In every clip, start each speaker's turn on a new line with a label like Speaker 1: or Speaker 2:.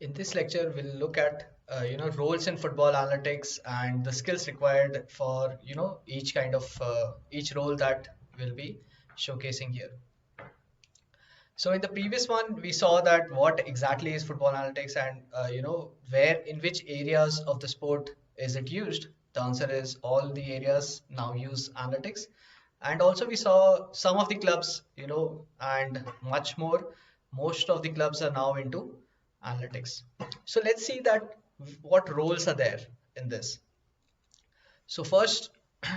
Speaker 1: In this lecture, we'll look at roles in football analytics and the skills required for each kind of each role that we'll be showcasing here. So in the previous one, we saw that what exactly is football analytics and where in which areas of the sport is it used. The answer is all the areas now use analytics. And also we saw some of the clubs, and much more. Most of the clubs are now into analytics. So let's see that what roles are there in this. So first, the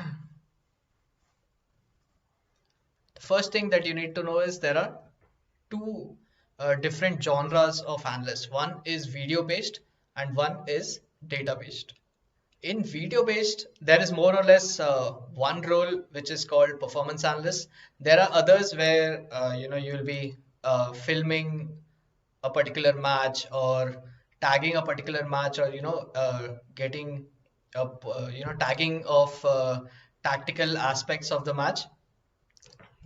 Speaker 1: first thing that you need to know is there are two different genres of analysts. One is video based and one is data based. In video based, there is more or less one role which is called performance analyst. There are others where you'll be filming a particular match or tagging a particular match, or getting tagging of tactical aspects of the match.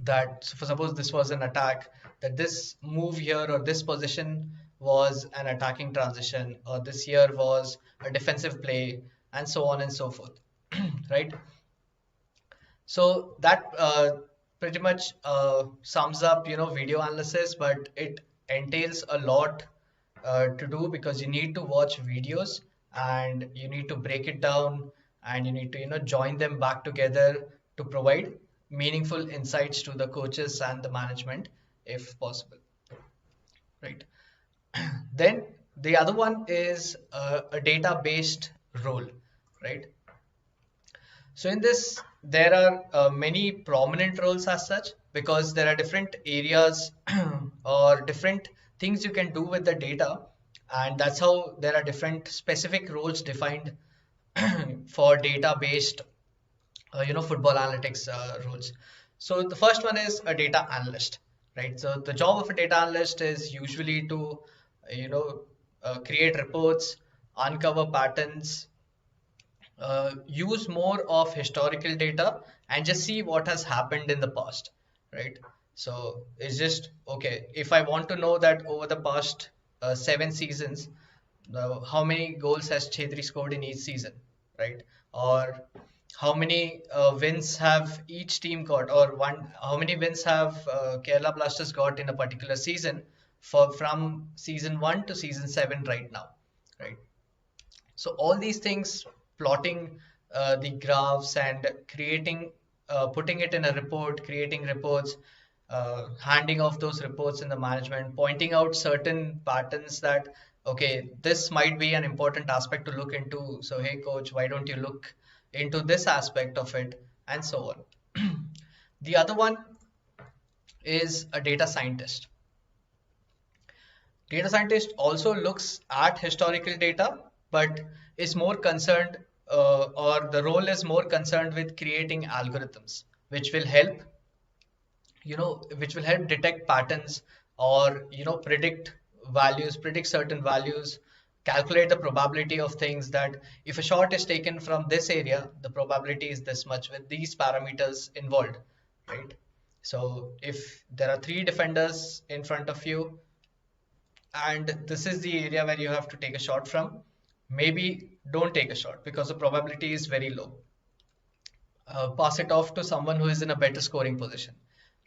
Speaker 1: That, for suppose this was an attack, that this move here or this position was an attacking transition, or this here was a defensive play, and so on and so forth. Right? So that pretty much sums up video analysis, but it entails a lot to do, because you need to watch videos and you need to break it down, and you need to join them back together to provide meaningful insights to the coaches and the management if possible, right? Then the other one is a data based role, right? So in this, there are many prominent roles as such, because there are different areas or different things you can do with the data, and that's how there are different specific roles defined for data-based, football analytics roles. So the first one is a data analyst, right? So the job of a data analyst is usually to, create reports, uncover patterns, use more of historical data, and just see what has happened in the past, right? So it's just, okay, if I want to know that over the past 7 seasons, how many goals has Chetri scored in each season, right? Or how many wins have each team got, or how many wins have Kerala Blasters got in a particular season, from season 1 to season 7 right now, right? So all these things, plotting the graphs and creating, putting it in a report, creating reports, handing off those reports in the management, pointing out certain patterns that, okay, this might be an important aspect to look into. So, hey, coach, why don't you look into this aspect of it, and so on. The other one is a data scientist. Data scientist also looks at historical data, but is more concerned, or the role is more concerned with creating algorithms, which will help, which will help detect patterns, or predict certain values, calculate the probability of things, that if a shot is taken from this area, the probability is this much with these parameters involved, right? So if there are 3 defenders in front of you, and this is the area where you have to take a shot from, maybe don't take a shot because the probability is very low. Pass it off to someone who is in a better scoring position,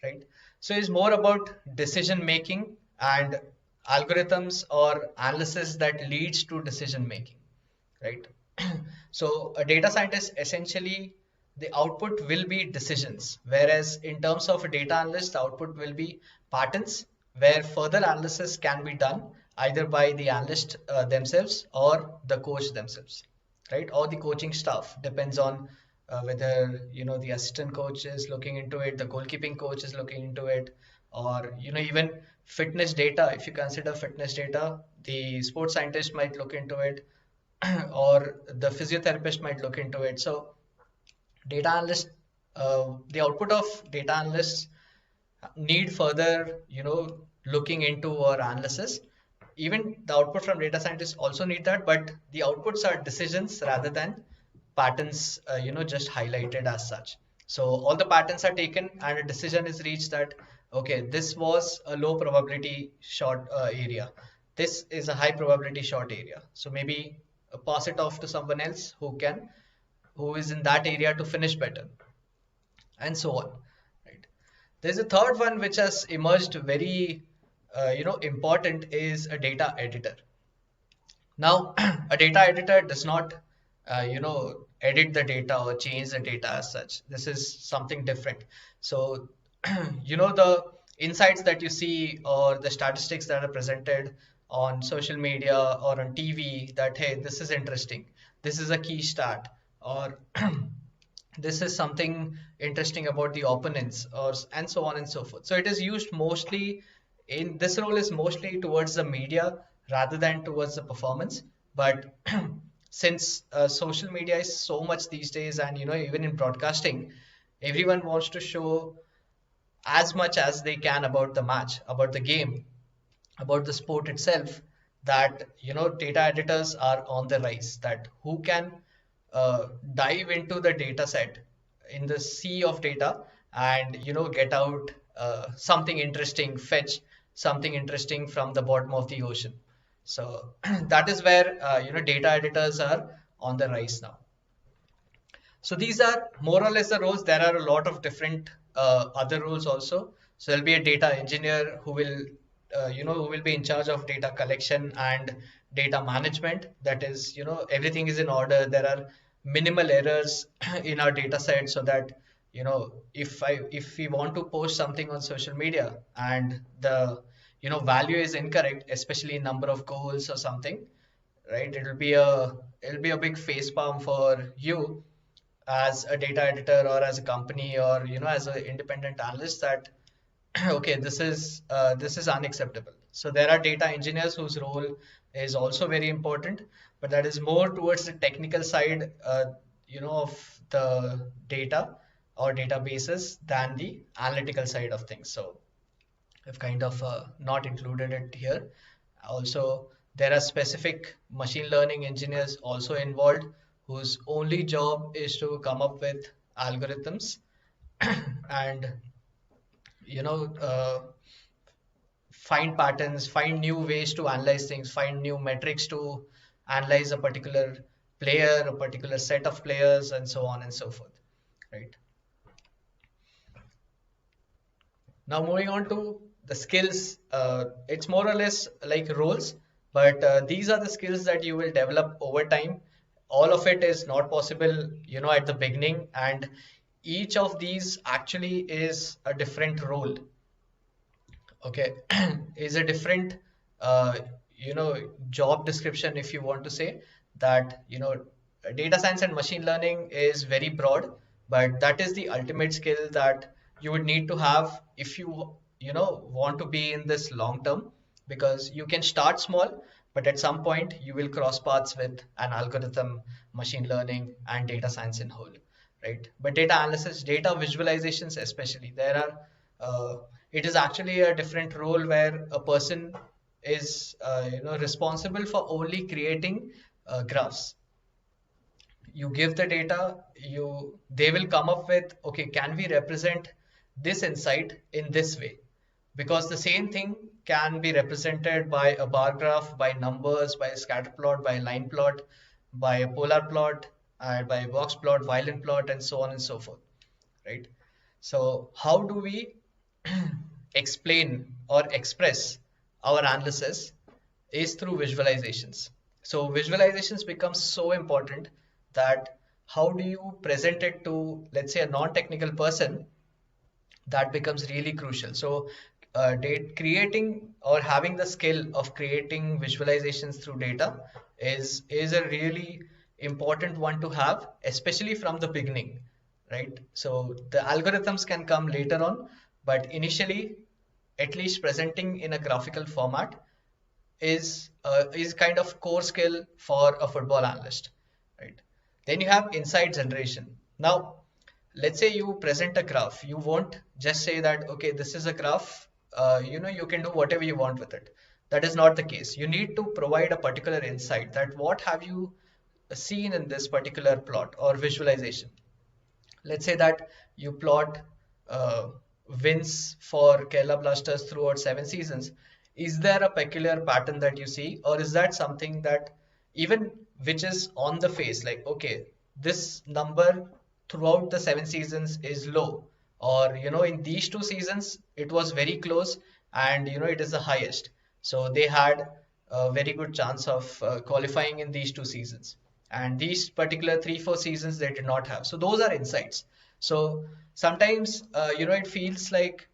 Speaker 1: right? So it's more about decision making and algorithms or analysis that leads to decision making, right? So a data scientist, essentially the output will be decisions, whereas in terms of a data analyst, the output will be patterns, where further analysis can be done either by the analyst themselves or the coach themselves, right? Or the coaching staff, depends on whether the assistant coach is looking into it, the goalkeeping coach is looking into it, or even fitness data. If you consider fitness data, the sports scientist might look into it, or the physiotherapist might look into it. So data analyst, the output of data analysts need further looking into or analysis. Even the output from data scientists also need that, but the outputs are decisions rather than patterns, just highlighted as such. So all the patterns are taken and a decision is reached that, okay, this was a low probability shot area, this is a high probability short area. So maybe pass it off to someone else who is in that area to finish better, and so on. Right. There's a third one which has emerged very important, is a data editor. Now, a data editor does not, edit the data or change the data as such. This is something different. So, the insights that you see or the statistics that are presented on social media or on TV, that, hey, this is interesting. This is a key stat, or this is something interesting about the opponents, or and so on and so forth. So it is used mostly in this role is mostly towards the media rather than towards the performance. But since social media is so much these days, and even in broadcasting, everyone wants to show as much as they can about the match, about the game, about the sport itself, that data editors are on the rise, that who can dive into the data set in the sea of data, and get out something interesting, fetch something interesting from the bottom of the ocean. So that is where data editors are on the rise now. So these are more or less the roles. There are a lot of different other roles also. So there'll be a data engineer who will be in charge of data collection and data management. That is, everything is in order. There are minimal errors in our data set, so that if we want to post something on social media and the value is incorrect, especially number of goals or something, right? It'll be a big face palm for you as a data editor, or as a company, or as an independent analyst, that okay, this is unacceptable. So there are data engineers whose role is also very important, but that is more towards the technical side, of the data or databases, than the analytical side of things. So I've kind of not included it here. Also, there are specific machine learning engineers also involved, whose only job is to come up with algorithms and you know uh, find patterns, find new ways to analyze things, find new metrics to analyze a particular player, a particular set of players, and so on and so forth. Right. Now moving on to the skills, it's more or less like roles, but these are the skills that you will develop over time. All of it is not possible, at the beginning, and each of these actually is a different role. Okay, is a different, uh, job description, if you want to say that. Data science and machine learning is very broad, but that is the ultimate skill that you would need to have if you want to be in this long term, because you can start small, but at some point you will cross paths with an algorithm, machine learning, and data science in whole, right? But data analysis, data visualizations especially, it is actually a different role, where a person is responsible for only creating graphs. You give the data, they will come up with, okay, can we represent this insight in this way? Because the same thing can be represented by a bar graph, by numbers, by a scatter plot, by a line plot, by a polar plot, by a box plot, violin plot, and so on and so forth, right? So how do we explain or express our analysis? Is through visualizations. So visualizations become so important, that how do you present it to, let's say, a non-technical person? That becomes really crucial. So creating or having the skill of creating visualizations through data is a really important one to have, especially from the beginning, right? So the algorithms can come later on, but initially, at least presenting in a graphical format is kind of core skill for a football analyst, right? Then you have insight generation. Now, let's say you present a graph. You won't just say that, okay, this is a graph. You can do whatever you want with it. That is not the case. You need to provide a particular insight, that what have you seen in this particular plot or visualization. Let's say that you plot uh, wins for Kerala Blasters throughout 7 seasons. is there a peculiar pattern that you see, or is that something that even which is on the face, like, okay, this number throughout the 7 seasons is low, or in these 2 seasons it was very close, and it is the highest. So they had a very good chance of qualifying in these 2 seasons, and these particular 3-4 seasons they did not have. So those are insights. So sometimes it feels like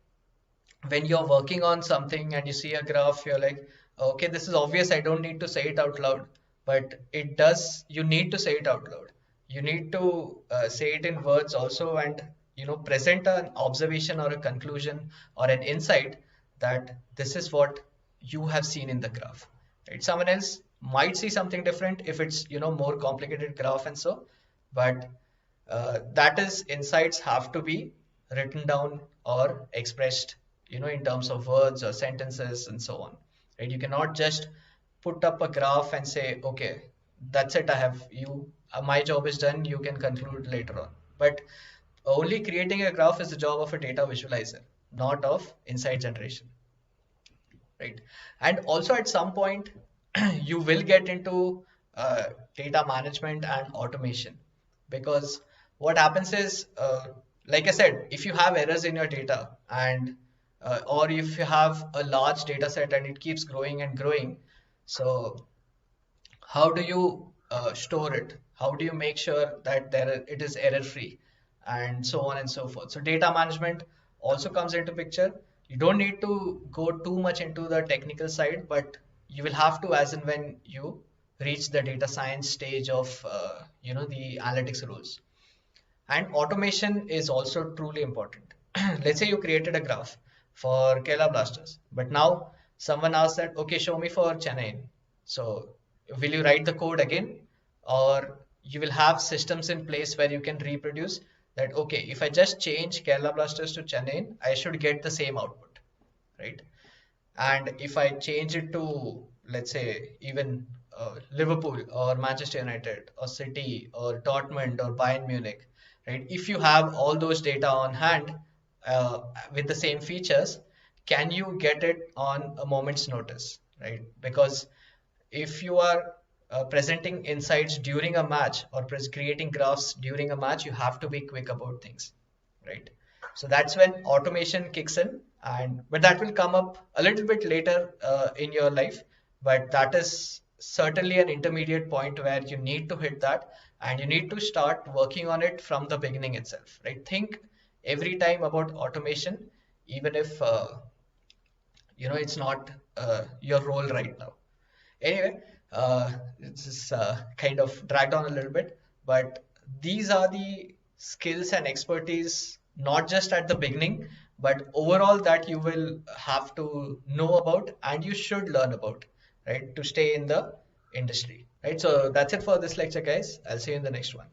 Speaker 1: when you're working on something and you see a graph, you're like, okay, this is obvious, I don't need to say it out loud. But it does, you need to say it out loud. You need to say it in words also, and present an observation or a conclusion or an insight that this is what you have seen in the graph. Right? Someone else might see something different if it's more complicated graph and so, but that is, insights have to be written down or expressed in terms of words or sentences and so on, right? You cannot just put up a graph and say, okay, that's it, I have you my job is done, you can conclude later on. But only creating a graph is the job of a data visualizer, not of insight generation, right? And also at some point you will get into data management and automation, because what happens is, like I said, if you have errors in your data, and or if you have a large data set and it keeps growing and growing, so how do you store it? How do you make sure that it is error free, and so on and so forth? So data management also comes into picture. You don't need to go too much into the technical side, but you will have to as and when you reach the data science stage of the analytics rules. And automation is also truly important. Let's say you created a graph for Kerala Blasters, but now someone asks that, okay, show me for Chennai. So will you write the code again, or you will have systems in place where you can reproduce that, okay, if I just change Kerala Blasters to Chennai, I should get the same output, right? And if I change it to, let's say, even Liverpool or Manchester United or City or Dortmund or Bayern Munich, right? If you have all those data on hand uh, with the same features, can you get it on a moment's notice, right? Because if you are presenting insights during a match, or creating graphs during a match, you have to be quick about things, right? So that's when automation kicks in, and but that will come up a little bit later in your life. But that is certainly an intermediate point where you need to hit that, and you need to start working on it from the beginning itself, right? Think every time about automation, even if it's not your role right now. Anyway, it's just kind of dragged on a little bit, but these are the skills and expertise, not just at the beginning, but overall, that you will have to know about and you should learn about, right, to stay in the industry, right? So that's it for this lecture, guys. I'll see you in the next one.